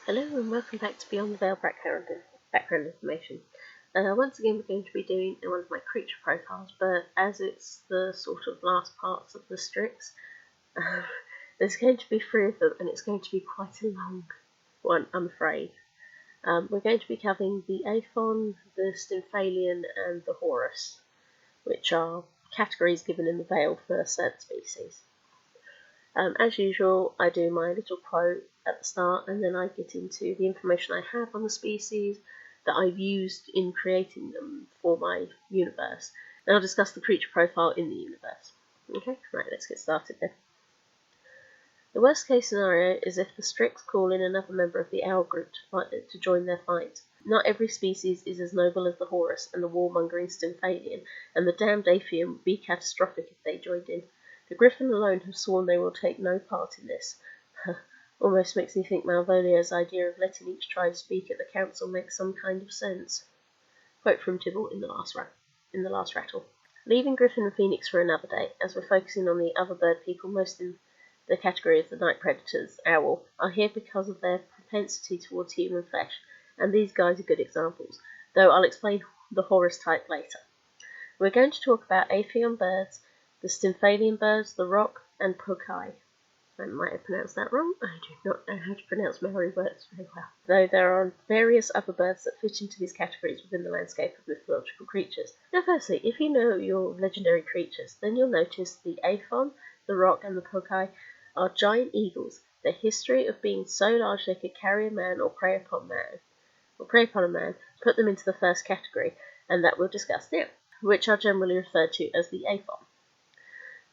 Hello and welcome back to Beyond the Veil background information. Once again we're going to be doing one of my creature profiles, but as it's the sort of last parts of the Strix, there's going to be 3 of them and it's going to be quite a long one, I'm afraid. We're going to be covering the Aethon, the Stymphalian and the Horus, which are categories given in the Veil for certain species. As usual, I do my little quote at the start and then I get into the information I have on the species that I've used in creating them for my universe. And I'll discuss the creature profile in the universe. Okay, right, let's get started then. The worst case scenario is if the Strix call in another member of the Owl group to join their fight. Not every species is as noble as the Horus and the warmongering Stymphalian, and the damned Aethon would be catastrophic if they joined in. The Griffin alone have sworn they will take no part in this. Almost makes me think Malvolio's idea of letting each tribe speak at the council makes some kind of sense. Quote from Tybalt in the last rattle. Leaving Griffin and Phoenix for another day, as we're focusing on the other bird people, most in the category of the night predators, owl, are here because of their propensity towards human flesh, and these guys are good examples, though I'll explain the Horus type later. We're going to talk about Aethon birds, the Stymphalian birds, the rock, and Pokai. I might have pronounced that wrong. I do not know how to pronounce Maori words very well. Though there are various other birds that fit into these categories within the landscape of mythological creatures. Now firstly, if you know your legendary creatures, then you'll notice the Aethon, the rock, and the Pokai are giant eagles. Their history of being so large they could carry a man or prey upon a man, put them into the first category, and that we'll discuss now, which are generally referred to as the Aethon.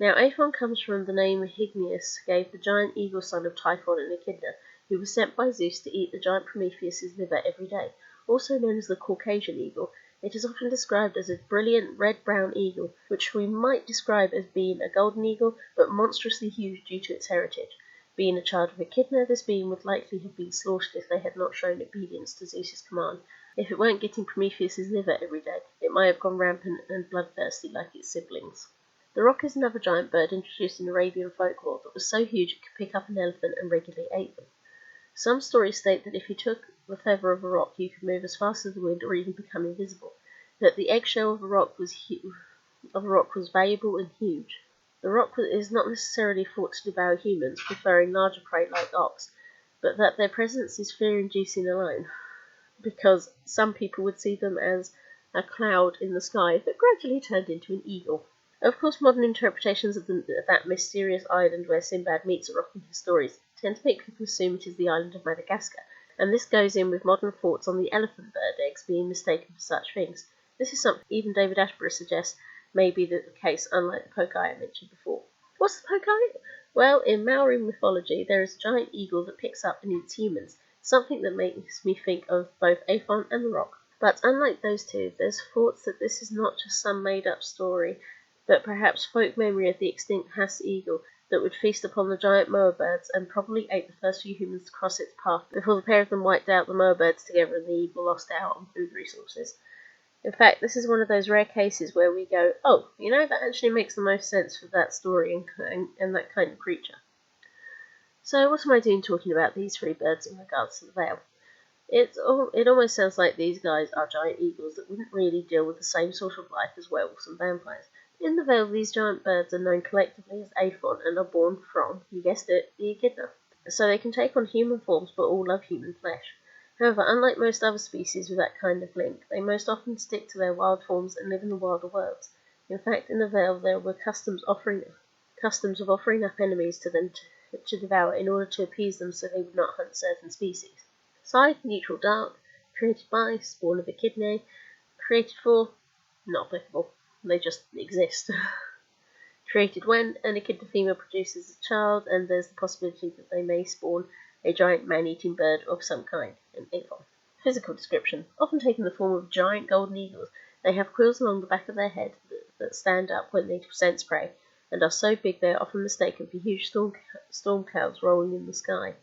Now, Aethon comes from the name Hygnius gave the giant eagle son of Typhon and Echidna, who was sent by Zeus to eat the giant Prometheus's liver every day. Also known as the Caucasian eagle, it is often described as a brilliant red-brown eagle, which we might describe as being a golden eagle, but monstrously huge due to its heritage. Being a child of Echidna, this being would likely have been slaughtered if they had not shown obedience to Zeus's command. If it weren't getting Prometheus's liver every day, it might have gone rampant and bloodthirsty like its siblings. The rock is another giant bird introduced in Arabian folklore that was so huge it could pick up an elephant and regularly ate them. Some stories state that if you took the feather of a rock you could move as fast as the wind or even become invisible, that the eggshell of a rock was valuable and huge. The rock is not necessarily thought to devour humans, preferring larger prey like ox, but that their presence is fear-inducing alone, because some people would see them as a cloud in the sky that gradually turned into an eagle. Of course, modern interpretations of that mysterious island where Sinbad meets a rock in his stories tend to make people assume it is the island of Madagascar, and this goes in with modern thoughts on the elephant bird eggs being mistaken for such things. This is something even David Attenborough suggests may be the case, unlike the Pokai I mentioned before. What's the Pokai? Well, in Maori mythology, there is a giant eagle that picks up and eats humans, something that makes me think of both Aethon and the rock. But unlike those two, there's thoughts that this is not just some made-up story, but perhaps folk memory of the extinct Hass eagle that would feast upon the giant moa birds and probably ate the first few humans to cross its path before the pair of them wiped out the moa birds together and the eagle lost out on food resources. In fact, this is one of those rare cases where we go, oh, you know, that actually makes the most sense for that story and that kind of creature. So what am I doing talking about these 3 birds in regards to the Veil? It almost sounds like these guys are giant eagles that wouldn't really deal with the same sort of life as werewolves and vampires. In the Veil, these giant birds are known collectively as Aethon and are born from, you guessed it, the Echidna. So they can take on human forms but all love human flesh. However, unlike most other species with that kind of link, they most often stick to their wild forms and live in the wilder worlds. In fact, in the Veil there were customs of offering up enemies to them to devour in order to appease them so they would not hunt certain species. Side, neutral, dark, created by, spawn of Echidnae, created for, not applicable. They just exist. Created when an Echidna female produces a child, and there's the possibility that they may spawn a giant man-eating bird of some kind, an Aethon. Physical description. Often taking the form of giant golden eagles, they have quills along the back of their head that stand up when they sense prey, and are so big they are often mistaken for huge storm clouds rolling in the sky.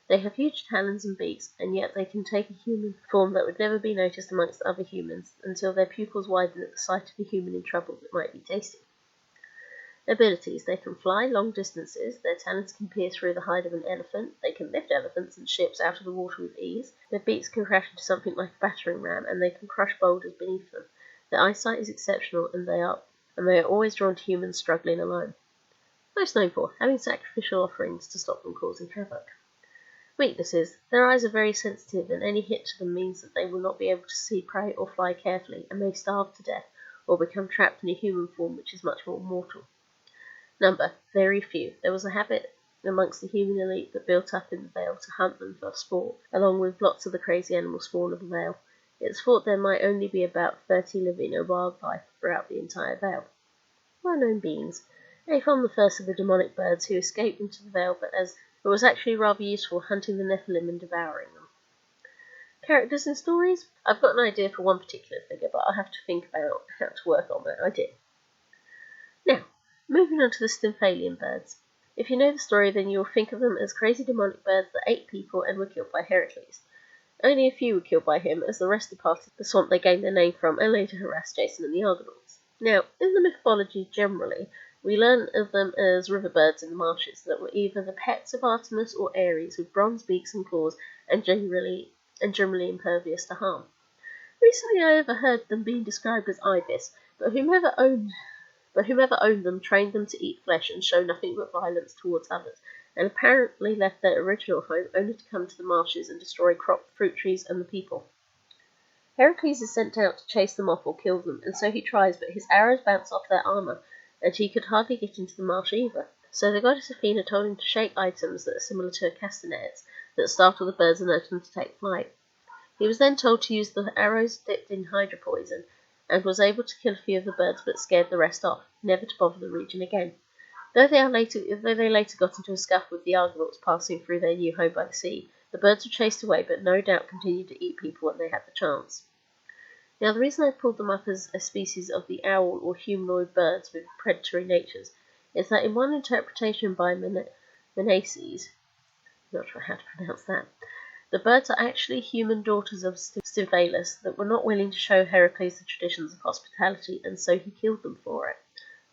They have huge talons and beaks, and yet they can take a human form that would never be noticed amongst other humans until their pupils widen at the sight of a human in trouble that might be tasty. Abilities: they can fly long distances, their talons can pierce through the hide of an elephant, they can lift elephants and ships out of the water with ease, their beaks can crash into something like a battering ram, and they can crush boulders beneath them. Their eyesight is exceptional, and they are always drawn to humans struggling alone. Most known for having sacrificial offerings to stop them causing havoc. Weaknesses: their eyes are very sensitive, and any hit to them means that they will not be able to see prey or fly carefully, and may starve to death, or become trapped in a human form which is much more mortal. Number: very few. There was a habit amongst the human elite that built up in the Vale to hunt them for sport, along with lots of the crazy animal spawn of the Vale. It is thought there might only be about 30 living or wildlife throughout the entire Vale. Well-known beings: Aethon, the first of the demonic birds, who escaped into the Vale, but was actually rather useful hunting the Nephilim and devouring them. Characters and stories: I've got an idea for one particular figure, but I'll have to think about how to work on that idea. Now, moving on to the Stymphalian birds. If you know the story, then you will think of them as crazy demonic birds that ate people and were killed by Heracles. Only a few were killed by him, as the rest departed the swamp they gained their name from and later harassed Jason and the Argonauts. Now, in the mythology generally, we learn of them as river birds in the marshes that were either the pets of Artemis or Ares, with bronze beaks and claws, and generally impervious to harm. Recently I overheard them being described as ibis, but whomever owned them trained them to eat flesh and show nothing but violence towards others, and apparently left their original home only to come to the marshes and destroy crop, fruit trees, and the people. Heracles is sent out to chase them off or kill them, and so he tries, but his arrows bounce off their armour, and he could hardly get into the marsh either. So the goddess Athena told him to shake items that are similar to castanets that startle the birds and urge them to take flight. He was then told to use the arrows dipped in hydra poison, and was able to kill a few of the birds but scared the rest off, never to bother the region again. Though they later got into a scuffle with the Argonauts passing through their new home by the sea, the birds were chased away but no doubt continued to eat people when they had the chance. Now, the reason I pulled them up as a species of the owl or humanoid birds with predatory natures is that in one interpretation by Menaces, not sure how to pronounce that, the birds are actually human daughters of Stymphalian that were not willing to show Heracles the traditions of hospitality, and so he killed them for it.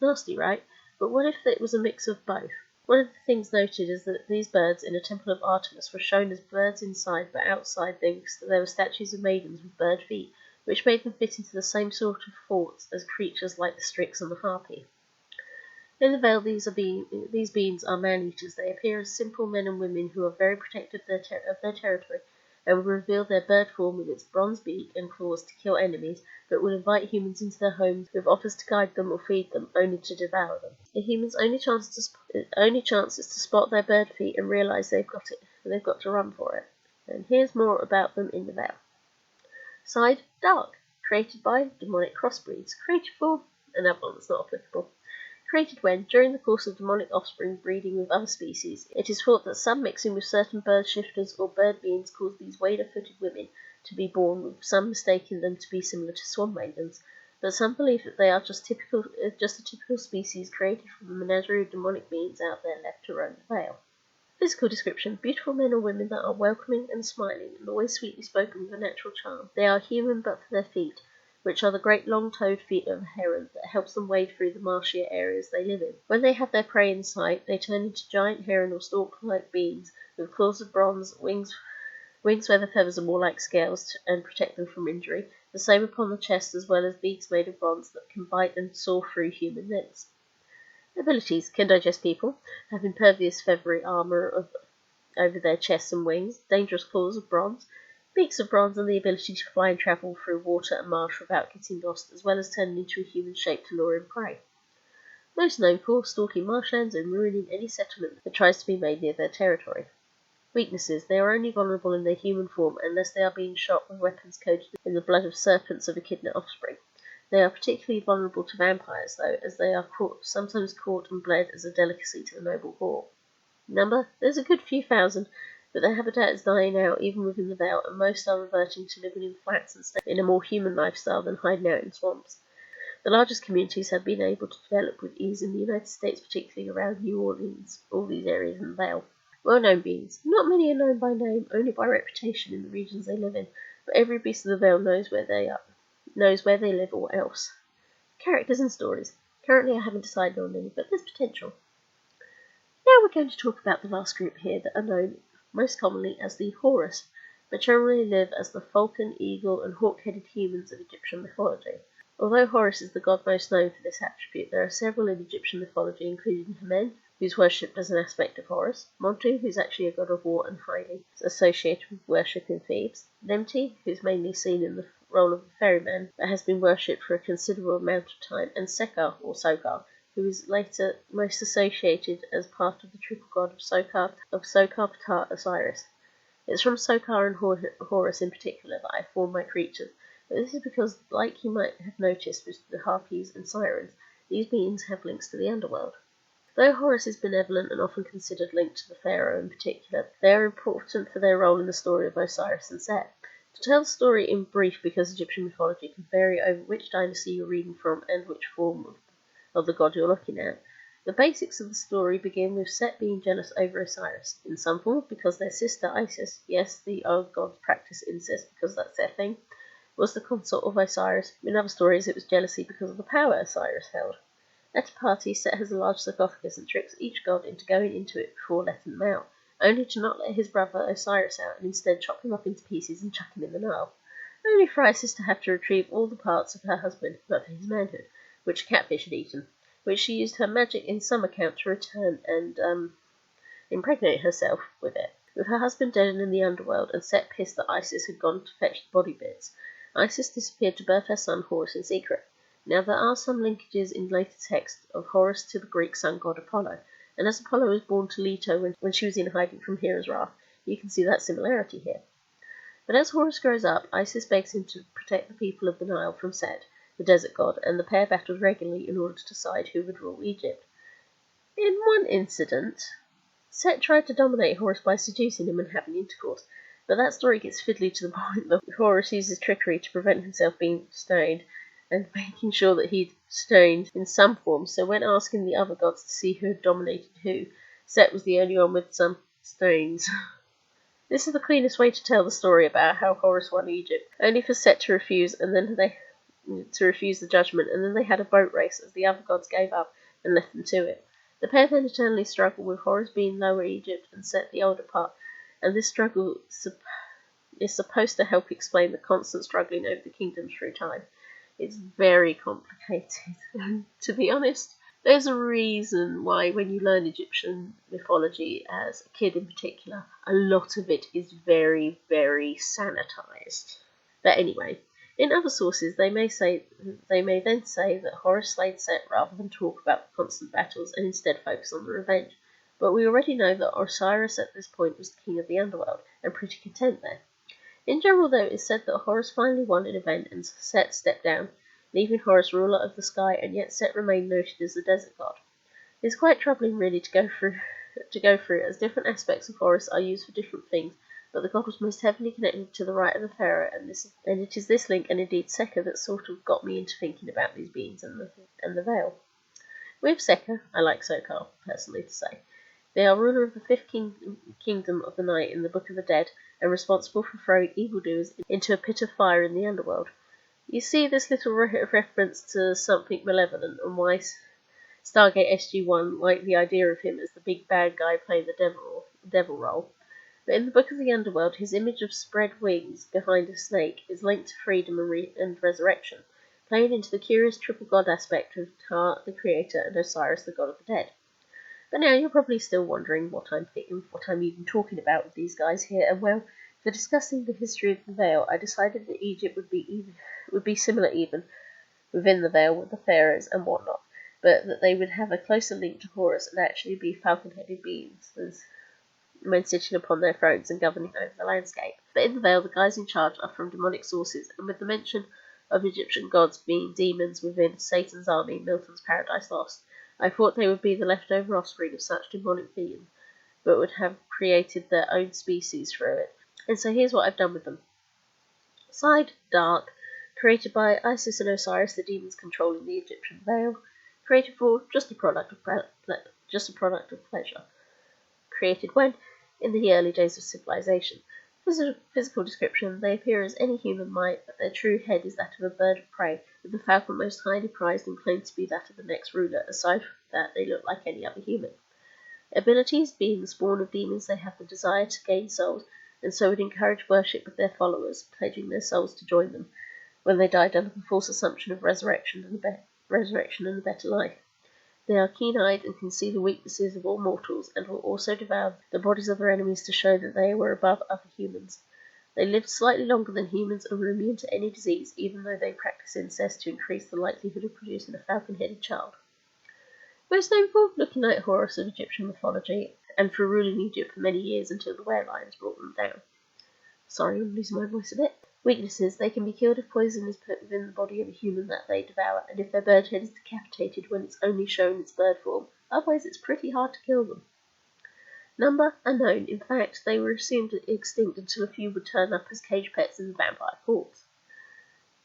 Nasty, right? But what if it was a mix of both? One of the things noted is that these birds in a temple of Artemis were shown as birds inside, but outside there were statues of maidens with bird feet, which made them fit into the same sort of forts as creatures like the Strix and the Harpy. In the Vale, these beings are man-eaters. They appear as simple men and women who are very protective of their territory, and will reveal their bird form with its bronze beak and claws to kill enemies, but will invite humans into their homes with offers to guide them or feed them, only to devour them. The humans' only chance is to spot their bird feet and realise they've got to run for it. And here's more about them in the Vale. Side: dark. Created by demonic crossbreeds. Created for another one that's not applicable. Created when, during the course of demonic offspring breeding with other species, it is thought that some mixing with certain bird shifters or bird beings cause these wader-footed women to be born, with some mistaking them to be similar to swan maidens, but some believe that they are just a typical species created from the menagerie of demonic beings out there left to roam the Vale. Physical description: beautiful men or women that are welcoming and smiling, and always sweetly spoken with a natural charm. They are human but for their feet, which are the great long-toed feet of a heron that helps them wade through the marshier areas they live in. When they have their prey in sight, they turn into giant heron or stork-like beings with claws of bronze, wings where the feathers are more like scales and protect them from injury, the same upon the chest, as well as beaks made of bronze that can bite and saw through human limbs. Abilities: can digest people, have impervious feathery armour over their chests and wings, dangerous claws of bronze, beaks of bronze, and the ability to fly and travel through water and marsh without getting lost, as well as turning into a human shape to lure in prey. Most known for stalking marshlands and ruining any settlement that tries to be made near their territory. Weaknesses: they are only vulnerable in their human form unless they are being shot with weapons coated in the blood of serpents of echidna offspring. They are particularly vulnerable to vampires, though, as they are sometimes caught and bled as a delicacy to the noble boar. Number: there's a good few thousand, but their habitat is dying out even within the Vale, and most are reverting to living in flats and staying in a more human lifestyle than hiding out in swamps. The largest communities have been able to develop with ease in the United States, particularly around New Orleans, all these areas in the Vale. Well-known beings. Not many are known by name, only by reputation in the regions they live in, but every beast of the Vale knows where they live or else. Characters and stories. Currently I haven't decided on any, but there's potential. Now we're going to talk about the last group here that are known most commonly as the Horus, but generally live as the falcon, eagle, and hawk-headed humans of Egyptian mythology. Although Horus is the god most known for this attribute, there are several in Egyptian mythology, including Hemen, who's worshipped as an aspect of Horus, Montu, who's actually a god of war and highly associated with worship in Thebes, Nemti, who's mainly seen in the role of a ferryman, but has been worshipped for a considerable amount of time, and Sekar, or Sokar, who is later most associated as part of the triple god of Sokar, Ptah, Osiris. It's from Sokar and Horus in particular that I form my creatures, but this is because, like you might have noticed with the harpies and sirens, these beings have links to the underworld. Though Horus is benevolent and often considered linked to the pharaoh in particular, they are important for their role in the story of Osiris and Set. To tell the story in brief, because Egyptian mythology can vary over which dynasty you're reading from and which form of the god you're looking at. The basics of the story begin with Set being jealous over Osiris, in some form because their sister Isis, yes, the old gods practice incest because that's their thing, was the consort of Osiris. In other stories it was jealousy because of the power Osiris held. At a party, Set has a large sarcophagus and tricks each god into going into it before letting them out, only to not let his brother Osiris out and instead chop him up into pieces and chuck him in the Nile, only for Isis to have to retrieve all the parts of her husband, but for his manhood, which a catfish had eaten, which she used her magic in some account to return and impregnate herself with it. With her husband dead and in the underworld, and Set pissed that Isis had gone to fetch the body bits, Isis disappeared to birth her son Horus in secret. Now there are some linkages in later texts of Horus to the Greek sun god Apollo, and as Apollo was born to Leto when she was in hiding from Hera's wrath, you can see that similarity here. But as Horus grows up, Isis begs him to protect the people of the Nile from Set, the desert god, and the pair battled regularly in order to decide who would rule Egypt. In one incident, Set tried to dominate Horus by seducing him and having intercourse, but that story gets fiddly to the point that Horus uses trickery to prevent himself being stoned, and making sure that he'd stoned in some form, so when asking the other gods to see who had dominated who, Set was the only one with some stones. This is the cleanest way to tell the story about how Horus won Egypt, only for Set to refuse the judgment, and then they had a boat race as the other gods gave up and left them to it. The pair then eternally struggle, with Horus being Lower Egypt and Set the older part, and this struggle is supposed to help explain the constant struggling over the kingdoms through time. It's very complicated. To be honest, there's a reason why when you learn Egyptian mythology as a kid in particular, a lot of it is very, very sanitized. But anyway, in other sources they may then say that Horus slayed Set rather than talk about the constant battles and instead focus on the revenge. But we already know that Osiris at this point was the king of the underworld, and pretty content there. In general, though, it is said that Horus finally won an event and Set stepped down, leaving Horus ruler of the sky, and yet Set remained noted as the desert god. It's quite troubling, really, to go through, as different aspects of Horus are used for different things, but the god was most heavily connected to the right of the pharaoh, and it is this link, and indeed Sekar, that sort of got me into thinking about these beings and the veil. With Sekar, I like Sokar, personally to say. They are ruler of the fifth kingdom of the night in the Book of the Dead, and responsible for throwing evildoers into a pit of fire in the underworld. You see this little reference to something malevolent, and why Stargate SG-1 liked the idea of him as the big bad guy playing the devil role. But in the Book of the Underworld, his image of spread wings behind a snake is linked to freedom and resurrection, playing into the curious triple god aspect of Ptah, the creator, and Osiris, the god of the dead. But now you're probably still wondering what I'm even talking about with these guys here, and well, for discussing the history of the veil, I decided that Egypt would be similar even within the veil with the pharaohs and whatnot, but that they would have a closer link to Horus and actually be falcon-headed beings when sitting upon their thrones and governing over the landscape. But in the veil, the guys in charge are from demonic sources, and with the mention of Egyptian gods being demons within Satan's army in Milton's Paradise Lost, I thought they would be the leftover offspring of such demonic beings, but would have created their own species through it. And so here's what I've done with them. Side Dark, created by Isis and Osiris, the demons controlling the Egyptian veil. Created for just a product of pleasure. Created when? In the early days of civilization. Physical description, they appear as any human might, but their true head is that of a bird of prey, with the falcon most highly prized and claimed to be that of the next ruler. Aside from that, they look like any other human. Abilities: being the spawn of demons, they have the desire to gain souls, and so would encourage worship of their followers, pledging their souls to join them when they died under the false assumption of resurrection and a better life. They are keen-eyed and can see the weaknesses of all mortals, and will also devour the bodies of their enemies to show that they were above other humans. They lived slightly longer than humans and were immune to any disease, even though they practice incest to increase the likelihood of producing a falcon-headed child. Most notable, looking like Horus of Egyptian mythology, and for ruling Egypt for many years until the were-lions brought them down. Sorry, I'm losing my voice a bit. Weaknesses: they can be killed if poison is put within the body of a human that they devour, and if their bird head is decapitated when it's only shown its bird form. Otherwise, it's pretty hard to kill them. Number: unknown. In fact, they were assumed extinct until a few would turn up as cage pets in the vampire courts.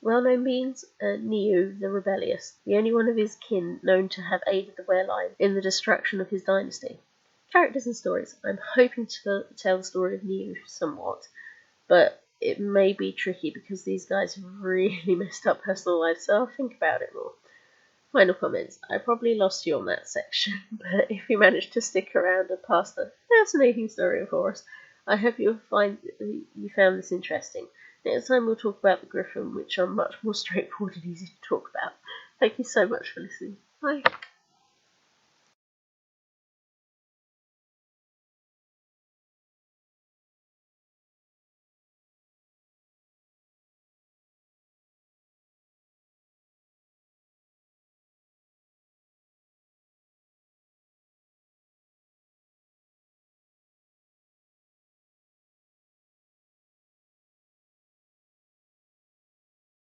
Well-known beings: Niu the Rebellious, the only one of his kin known to have aided the were-lion in the destruction of his dynasty. Characters and stories: I'm hoping to tell the story of Niu somewhat, but it may be tricky because these guys have really messed up personal lives, so I'll think about it more. Final comments: I probably lost you on that section, but if you managed to stick around and pass the fascinating story of Horus, I hope you found this interesting. Next time we'll talk about the Griffin, which are much more straightforward and easy to talk about. Thank you so much for listening. Bye.